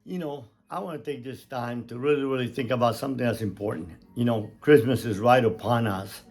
I want to take this time to really, really think about something that's important. Christmas is right upon us.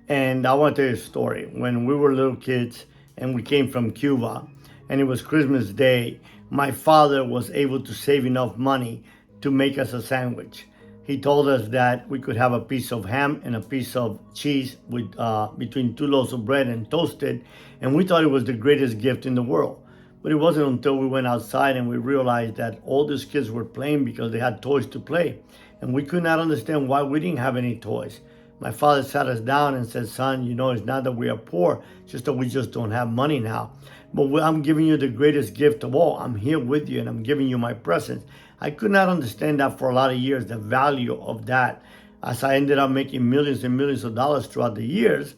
And I want to tell you a story. When we were little kids and we came from Cuba and it was Christmas Day, my father was able to save enough money to make us a sandwich. He told us that we could have a piece of ham and a piece of cheese with between two loaves of bread and toasted, and we thought it was the greatest gift in the world. But it wasn't until we went outside and we realized that all these kids were playing because they had toys to play. And we could not understand why we didn't have any toys. My father sat us down and said, son, it's not that we are poor, it's just that we just don't have money now. But I'm giving you the greatest gift of all. I'm here with you and I'm giving you my presence. I could not understand that for a lot of years, the value of that. As I ended up making millions and millions of dollars throughout the years,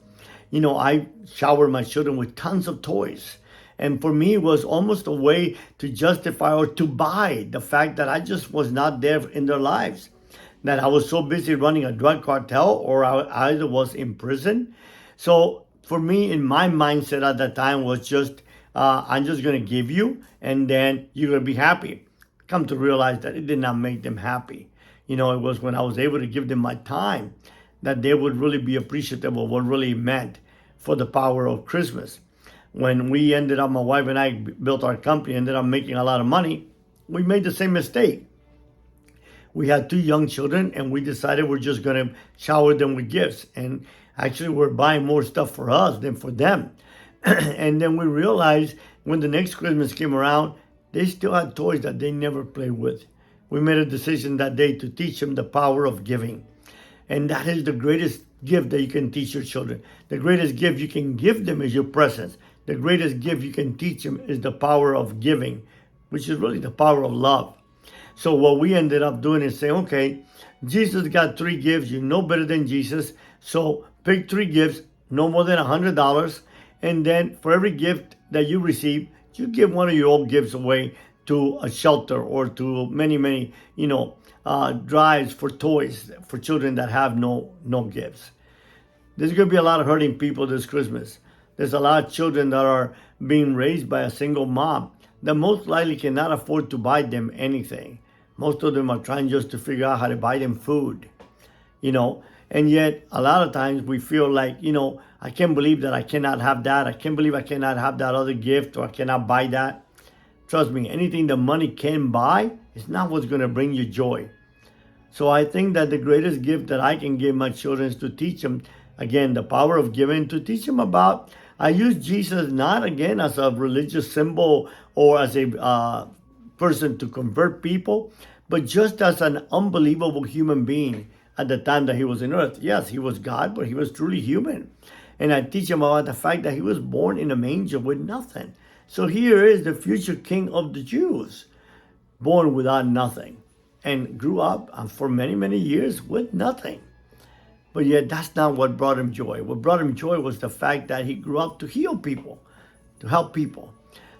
I showered my children with tons of toys. And for me, it was almost a way to justify or to buy the fact that I just was not there in their lives. That I was so busy running a drug cartel or I either was in prison. So for me, in my mindset at that time was just, I'm just going to give you and then you're going to be happy. Come to realize that it did not make them happy. It was when I was able to give them my time that they would really be appreciative of what really meant for the power of Christmas. When we ended up, my wife and I built our company, ended up making a lot of money, we made the same mistake. We had two young children and we decided we're just going to shower them with gifts. And actually we're buying more stuff for us than for them. And then we realized when the next Christmas came around, they still had toys that they never played with. We made a decision that day to teach them the power of giving. And that is the greatest gift that you can teach your children. The greatest gift you can give them is your presence. The greatest gift you can teach them is the power of giving, which is really the power of love. So what we ended up doing is saying, okay, Jesus got three gifts. You know better than Jesus. So pick three gifts, no more than $100. And then for every gift that you receive, you give one of your old gifts away to a shelter or to many, drives for toys for children that have no gifts. There's going to be a lot of hurting people this Christmas. There's a lot of children that are being raised by a single mom that most likely cannot afford to buy them anything. Most of them are trying just to figure out how to buy them food, And yet, a lot of times we feel like, I can't believe that I cannot have that. I can't believe I cannot have that other gift or I cannot buy that. Trust me, anything that money can buy is not what's going to bring you joy. So I think that the greatest gift that I can give my children is to teach them, again, the power of giving, to teach them about, I use Jesus not, again, as a religious symbol or as a person to convert people, but just as an unbelievable human being at the time that he was in earth. Yes, he was God, but he was truly human. And I teach him about the fact that he was born in a manger with nothing. So here is the future king of the Jews, born without nothing, and grew up for many, many years with nothing. But yet that's not what brought him joy. What brought him joy was the fact that he grew up to heal people, to help people.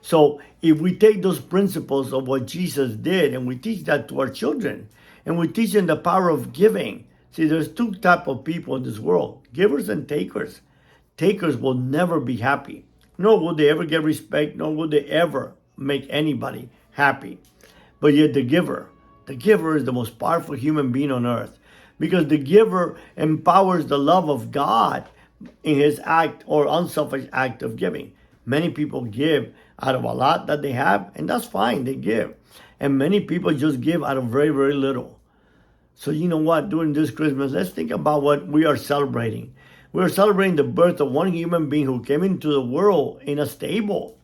So if we take those principles of what Jesus did and we teach that to our children, and we teach them the power of giving. See, there's two types of people in this world, givers and takers. Takers will never be happy, nor will they ever get respect, nor will they ever make anybody happy. But yet the giver is the most powerful human being on earth, because the giver empowers the love of God in his act or unselfish act of giving. Many people give out of a lot that they have, and that's fine, they give. And many people just give out of very, very little. So you know what, during this Christmas, let's think about what we are celebrating. We are celebrating the birth of one human being who came into the world in a stable,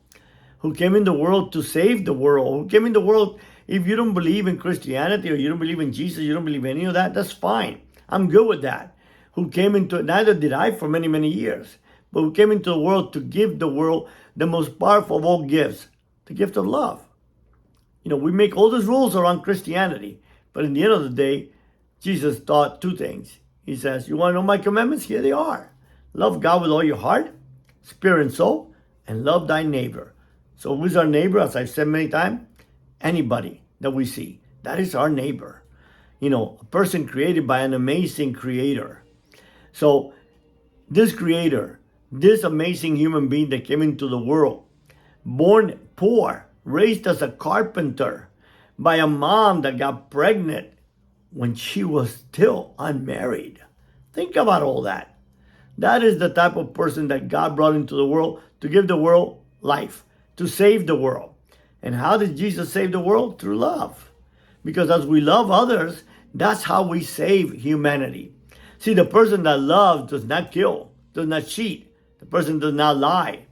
who came in the world to save the world, who came in the world. If you don't believe in Christianity or you don't believe in Jesus, you don't believe in any of that, that's fine. I'm good with that. Who came into it, neither did I for many, many years, but who came into the world to give the world the most powerful of all gifts, the gift of love. We make all these rules around Christianity, but in the end of the day, Jesus taught two things. He says, you want to know my commandments? Here they are. Love God with all your heart, spirit, and soul, and love thy neighbor. So who's our neighbor? As I've said many times, anybody that we see. That is our neighbor. A person created by an amazing creator. So this creator, this amazing human being that came into the world, born poor, raised as a carpenter, by a mom that got pregnant when she was still unmarried. Think about all that. That is the type of person that God brought into the world to give the world life, to save the world. And how did Jesus save the world? Through love. Because as we love others, that's how we save humanity. See, the person that loves does not kill, does not cheat. The person does not lie,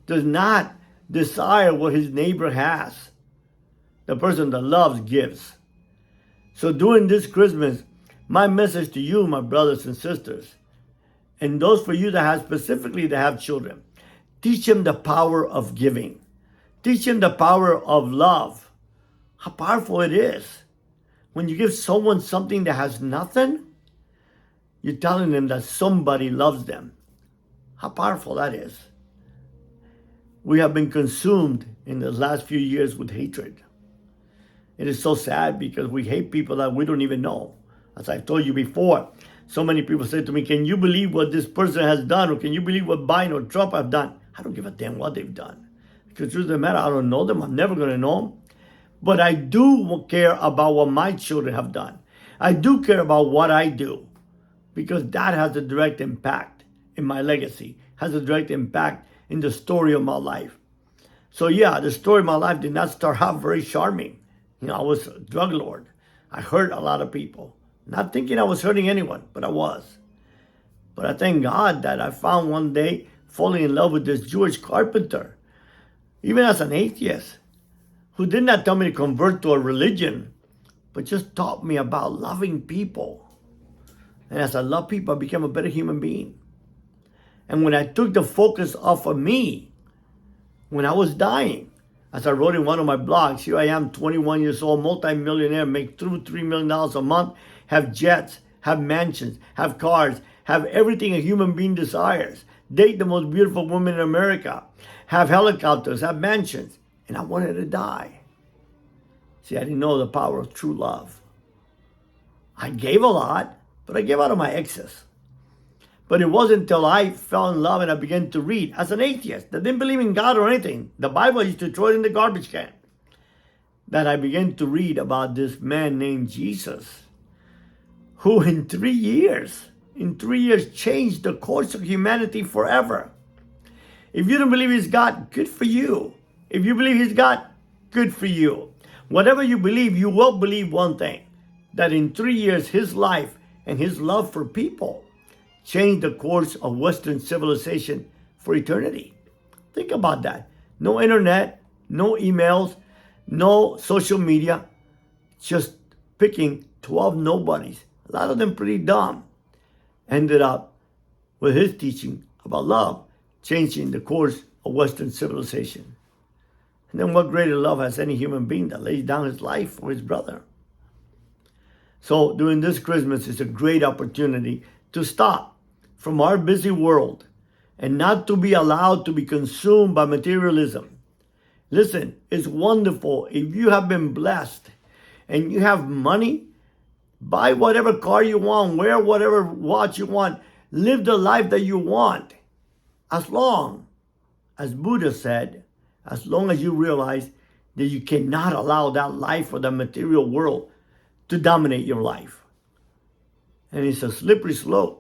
does not desire what his neighbor has. The person that loves gives. So during this Christmas, my message to you, my brothers and sisters, and those for you that have specifically that have children, teach them the power of giving. Teach them the power of love. How powerful it is. When you give someone something that has nothing, you're telling them that somebody loves them. How powerful that is. We have been consumed in the last few years with hatred. It is so sad because we hate people that we don't even know. As I've told you before, so many people say to me, can you believe what this person has done? Or can you believe what Biden or Trump have done? I don't give a damn what they've done. Because the truth of the matter, I don't know them. I'm never going to know them. But I do care about what my children have done. I do care about what I do. Because that has a direct impact in my legacy. Has a direct impact in the story of my life. So yeah, the story of my life did not start out very charming. I was a drug lord. I hurt a lot of people. Not thinking I was hurting anyone, but I was. But I thank God that I found one day falling in love with this Jewish carpenter, even as an atheist, who did not tell me to convert to a religion, but just taught me about loving people. And as I love people, I became a better human being. And when I took the focus off of me, when I was dying, as I wrote in one of my blogs, here I am, 21 years old, multi-millionaire, make $2-3 million a month, have jets, have mansions, have cars, have everything a human being desires, date the most beautiful woman in America, have helicopters, have mansions, and I wanted to die. See, I didn't know the power of true love. I gave a lot, but I gave out of my excess. But it wasn't until I fell in love and I began to read, as an atheist that didn't believe in God or anything, the Bible I used to throw it in the garbage can, that I began to read about this man named Jesus, who in 3 years changed the course of humanity forever. If you don't believe he's God, good for you. If you believe he's God, good for you. Whatever you believe, you will believe one thing, that in 3 years, his life and his love for people changed the course of Western civilization for eternity. Think about that. No internet, no emails, no social media, just picking 12 nobodies, a lot of them pretty dumb, ended up with his teaching about love, changing the course of Western civilization. And then what greater love has any human being that lays down his life for his brother? So during this Christmas, it's a great opportunity to stop from our busy world and not to be allowed to be consumed by materialism. Listen, it's wonderful if you have been blessed and you have money, buy whatever car you want, wear whatever watch you want, live the life that you want. As long, as Buddha said, as long as you realize that you cannot allow that life or the material world to dominate your life. And it's a slippery slope.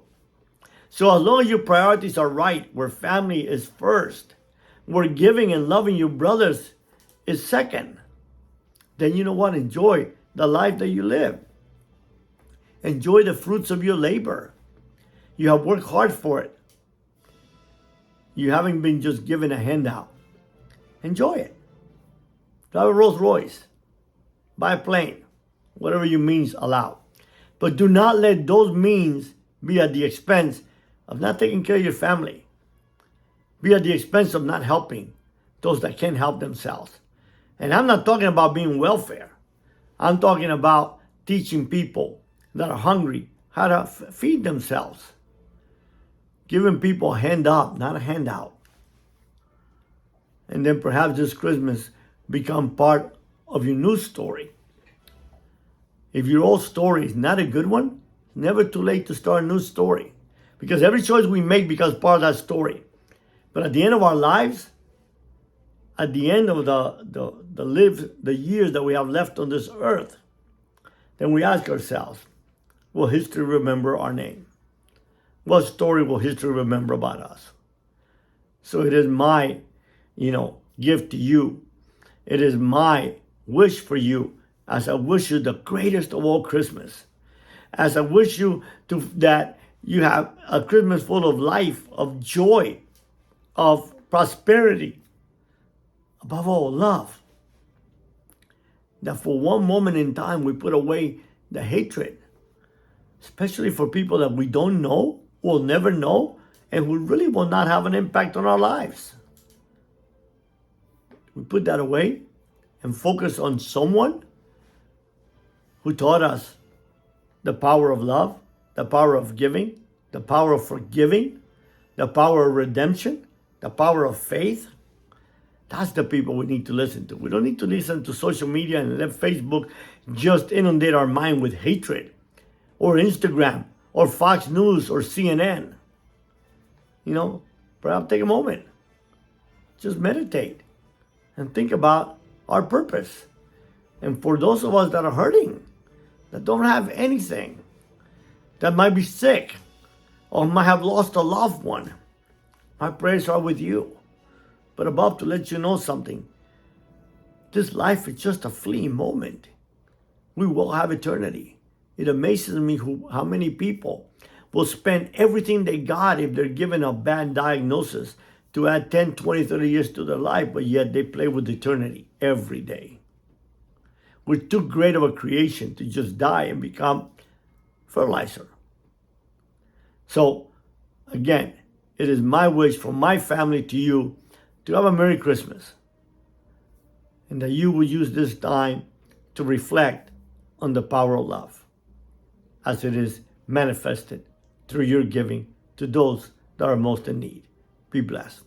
So as long as your priorities are right, where family is first, where giving and loving your brothers is second, then you know what? Enjoy the life that you live. Enjoy the fruits of your labor. You have worked hard for it. You haven't been just given a handout. Enjoy it. Drive a Rolls Royce. Buy a plane. Whatever your means allow. But do not let those means be at the expense of not taking care of your family. Be at the expense of not helping those that can't help themselves. And I'm not talking about being welfare. I'm talking about teaching people that are hungry how to feed themselves. Giving people a hand up, not a handout. And then perhaps this Christmas become part of your news story. If your old story is not a good one, it's never too late to start a new story. Because every choice we make becomes part of that story. But at the end of our lives, at the end of the years that we have left on this earth, then we ask ourselves, will history remember our name? What story will history remember about us? So it is my, gift to you. It is my wish for you, as I wish you the greatest of all Christmas. As I wish you that you have a Christmas full of life, of joy, of prosperity, above all, love. That for one moment in time we put away the hatred, especially for people that we don't know, will never know, and who really will not have an impact on our lives. We put that away and focus on someone who taught us the power of love, the power of giving, the power of forgiving, the power of redemption, the power of faith. That's the people we need to listen to. We don't need to listen to social media and let Facebook just inundate our mind with hatred, or Instagram, or Fox News, or CNN. Perhaps take a moment. Just meditate and think about our purpose. And for those of us that are hurting, that don't have anything, that might be sick, or might have lost a loved one, my prayers are with you. But about to let you know something. This life is just a fleeting moment. We will have eternity. It amazes me how many people will spend everything they got if they're given a bad diagnosis to add 10, 20, 30 years to their life, but yet they play with eternity every day. We're too great of a creation to just die and become fertilizer. So, again, it is my wish from my family to you to have a Merry Christmas, and that you will use this time to reflect on the power of love as it is manifested through your giving to those that are most in need. Be blessed.